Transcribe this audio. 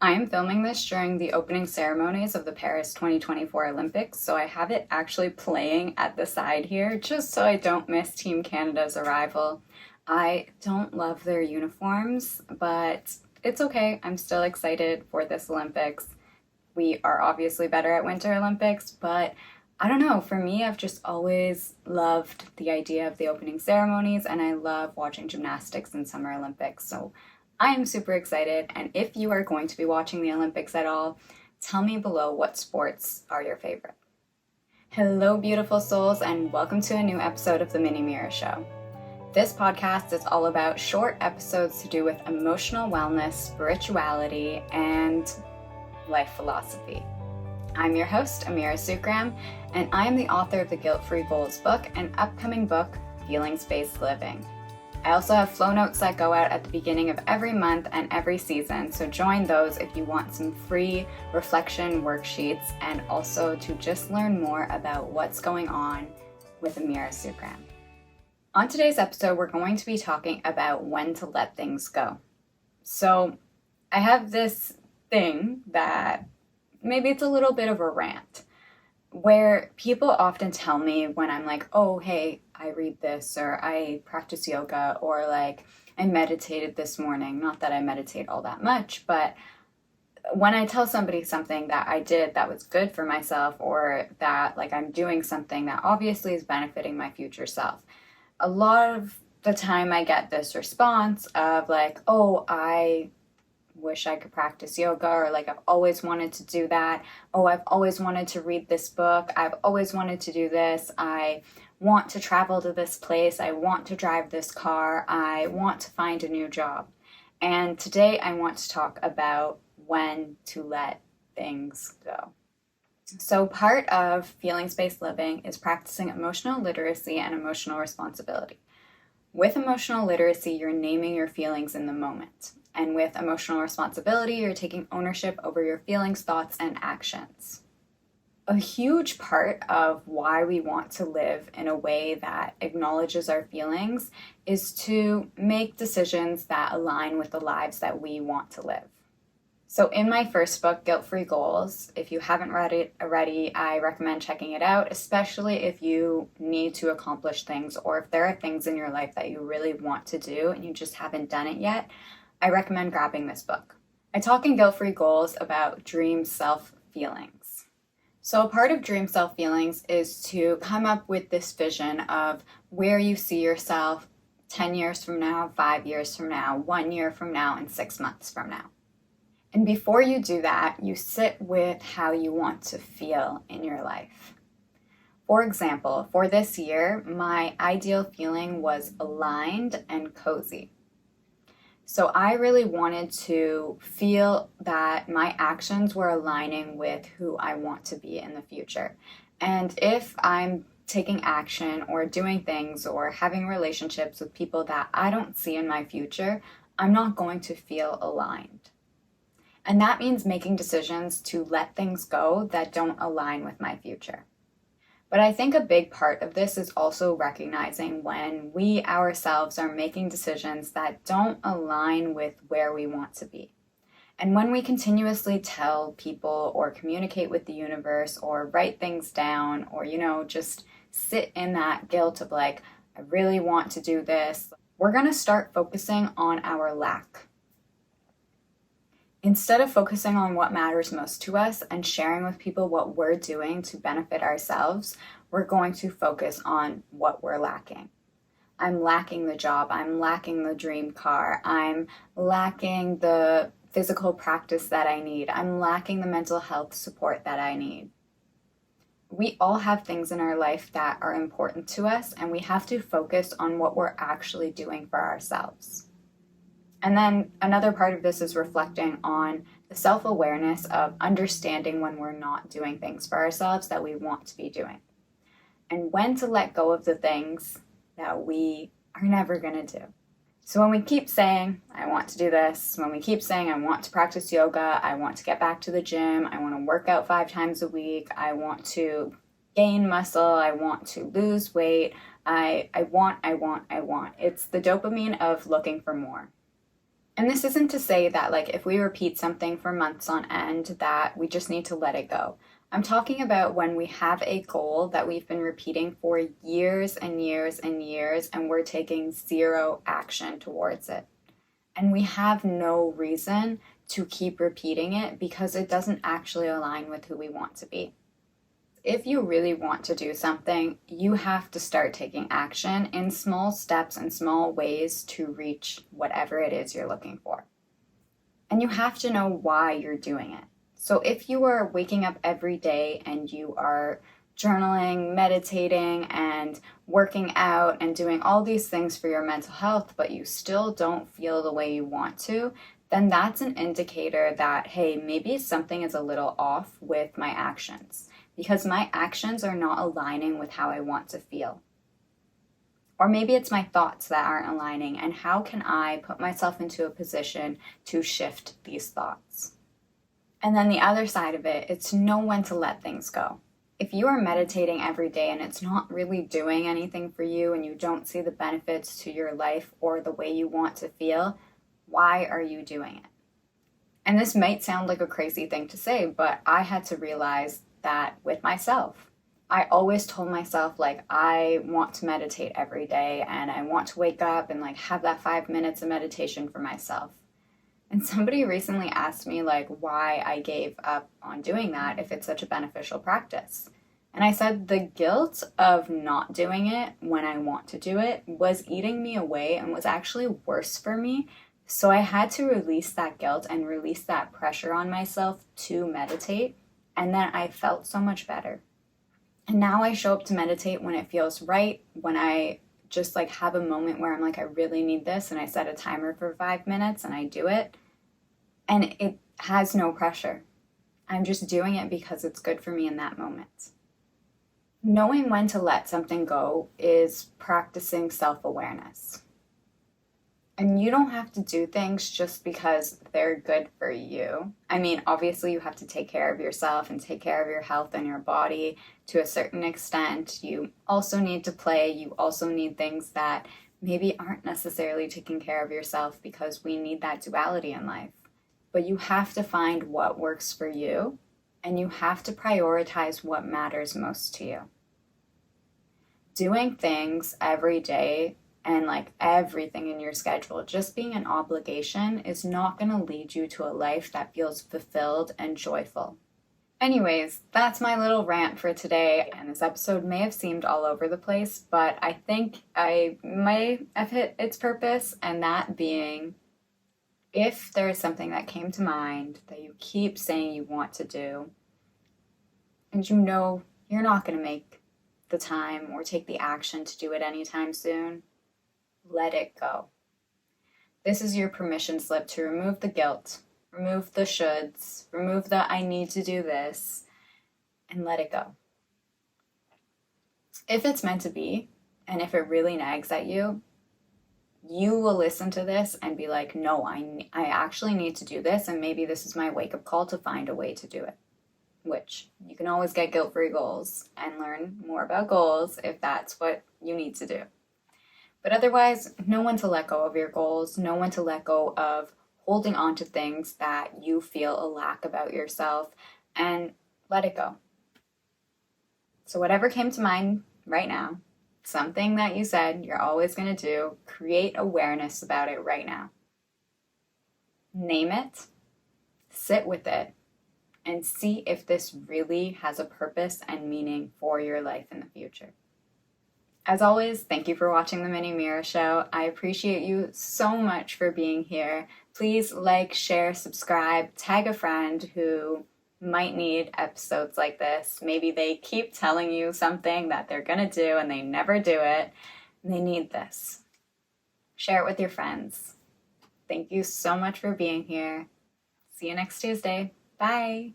I am filming this during the opening ceremonies of the Paris 2024 Olympics, so I have it actually playing at the side here just so I don't miss Team Canada's arrival. I don't love their uniforms, but it's okay. I'm still excited for this Olympics. We are obviously better at Winter Olympics, but I don't know. For me, I've just always loved the idea of the opening ceremonies, and I love watching gymnastics in Summer Olympics. So I am super excited. And if you are going to be watching the Olympics at all, tell me below what sports are your favorite. Hello, beautiful souls, and welcome to a new episode of the Mini Mirror Show. This podcast is all about short episodes to do with emotional wellness, spirituality, and life philosophy. I'm your host, Amira Sookram, and I am the author of the Guilt-Free Goals book and upcoming book, Feelings-Based Living. I also have flow notes that go out at the beginning of every month and every season, so join those if you want some free reflection worksheets and also to just learn more about what's going on with Amira Sookram. On today's episode, we're going to be talking about when to let things go. So I have this thing that maybe it's a little bit of a rant where people often tell me when I'm like, oh, hey, I read this or I practice yoga or like I meditated this morning. Not that I meditate all that much, but when I tell somebody something that I did that was good for myself or that like I'm doing something that obviously is benefiting my future self, a lot of the time I get this response of like, oh, I wish I could practice yoga, or like I've always wanted to do that. Oh, I've always wanted to read this book. I've always wanted to do this. I want to travel to this place. I want to drive this car. I want to find a new job. And today I want to talk about when to let things go. So part of feelings-based living is practicing emotional literacy and emotional responsibility. With emotional literacy, you're naming your feelings in the moment. And with emotional responsibility, you're taking ownership over your feelings, thoughts, and actions. A huge part of why we want to live in a way that acknowledges our feelings is to make decisions that align with the lives that we want to live. So in my first book, Guilt-Free Goals, if you haven't read it already, I recommend checking it out, especially if you need to accomplish things or if there are things in your life that you really want to do and you just haven't done it yet. I recommend grabbing this book. I talk in Guilt-Free Goals about dream self feelings. So a part of dream self feelings is to come up with this vision of where you see yourself 10 years from now, 5 years from now, 1 year from now, and 6 months from now. And before you do that, you sit with how you want to feel in your life. For example, for this year, my ideal feeling was aligned and cozy. So I really wanted to feel that my actions were aligning with who I want to be in the future. And if I'm taking action or doing things or having relationships with people that I don't see in my future, I'm not going to feel aligned. And that means making decisions to let things go that don't align with my future. But I think a big part of this is also recognizing when we ourselves are making decisions that don't align with where we want to be. And when we continuously tell people or communicate with the universe or write things down or, just sit in that guilt of like, I really want to do this, we're going to start focusing on our lack. Instead of focusing on what matters most to us and sharing with people what we're doing to benefit ourselves, we're going to focus on what we're lacking. I'm lacking the job. I'm lacking the dream car. I'm lacking the physical practice that I need. I'm lacking the mental health support that I need. We all have things in our life that are important to us, and we have to focus on what we're actually doing for ourselves. And then another part of this is reflecting on the self-awareness of understanding when we're not doing things for ourselves that we want to be doing. And when to let go of the things that we are never going to do. So when we keep saying, I want to do this, when we keep saying, I want to practice yoga, I want to get back to the gym, I want to work out 5 times a week, I want to gain muscle, I want to lose weight, I want. It's the dopamine of looking for more. And this isn't to say that, like, if we repeat something for months on end, that we just need to let it go. I'm talking about when we have a goal that we've been repeating for years and years and years, and we're taking zero action towards it. And we have no reason to keep repeating it because it doesn't actually align with who we want to be. If you really want to do something, you have to start taking action in small steps and small ways to reach whatever it is you're looking for. And you have to know why you're doing it. So if you are waking up every day and you are journaling, meditating, and working out and doing all these things for your mental health, but you still don't feel the way you want to, then that's an indicator that, hey, maybe something is a little off with my actions, because my actions are not aligning with how I want to feel. Or maybe it's my thoughts that aren't aligning, and how can I put myself into a position to shift these thoughts? And then the other side of it, it's to know when to let things go. If you are meditating every day and it's not really doing anything for you and you don't see the benefits to your life or the way you want to feel, why are you doing it? And this might sound like a crazy thing to say, but I had to realize that with myself. I always told myself, like, I want to meditate every day and I want to wake up and like have that 5 minutes of meditation for myself. And somebody recently asked me, like, why I gave up on doing that if it's such a beneficial practice. And I said the guilt of not doing it when I want to do it was eating me away and was actually worse for me. So I had to release that guilt and release that pressure on myself to meditate. And then I felt so much better. And now I show up to meditate when it feels right, when I just like have a moment where I'm like, I really need this, and I set a timer for 5 minutes and I do it, and it has no pressure. I'm just doing it because it's good for me in that moment. Knowing when to let something go is practicing self-awareness. And you don't have to do things just because they're good for you. I mean, obviously you have to take care of yourself and take care of your health and your body to a certain extent. You also need to play. You also need things that maybe aren't necessarily taking care of yourself, because we need that duality in life. But you have to find what works for you, and you have to prioritize what matters most to you. Doing things every day and like everything in your schedule just being an obligation is not going to lead you to a life that feels fulfilled and joyful. Anyways, that's my little rant for today, and this episode may have seemed all over the place, but I think I might have hit its purpose, and that being, if there is something that came to mind that you keep saying you want to do, and you know you're not going to make the time or take the action to do it anytime soon, let it go. This is your permission slip to remove the guilt, remove the shoulds, remove the I need to do this, and let it go. If it's meant to be, and if it really nags at you, you will listen to this and be like, no, I actually need to do this, and maybe this is my wake-up call to find a way to do it. Which you can always get guilt-free goals and learn more about goals if that's what you need to do. But otherwise, know when to let go of your goals, know when to let go of holding on to things that you feel a lack about yourself, and let it go. So whatever came to mind right now, something that you said you're always going to do, create awareness about it right now. Name it, sit with it, and see if this really has a purpose and meaning for your life in the future. As always, thank you for watching the Mini Amira Show. I appreciate you so much for being here. Please like, share, subscribe, tag a friend who might need episodes like this. Maybe they keep telling you something that they're going to do and they never do it. And they need this. Share it with your friends. Thank you so much for being here. See you next Tuesday. Bye.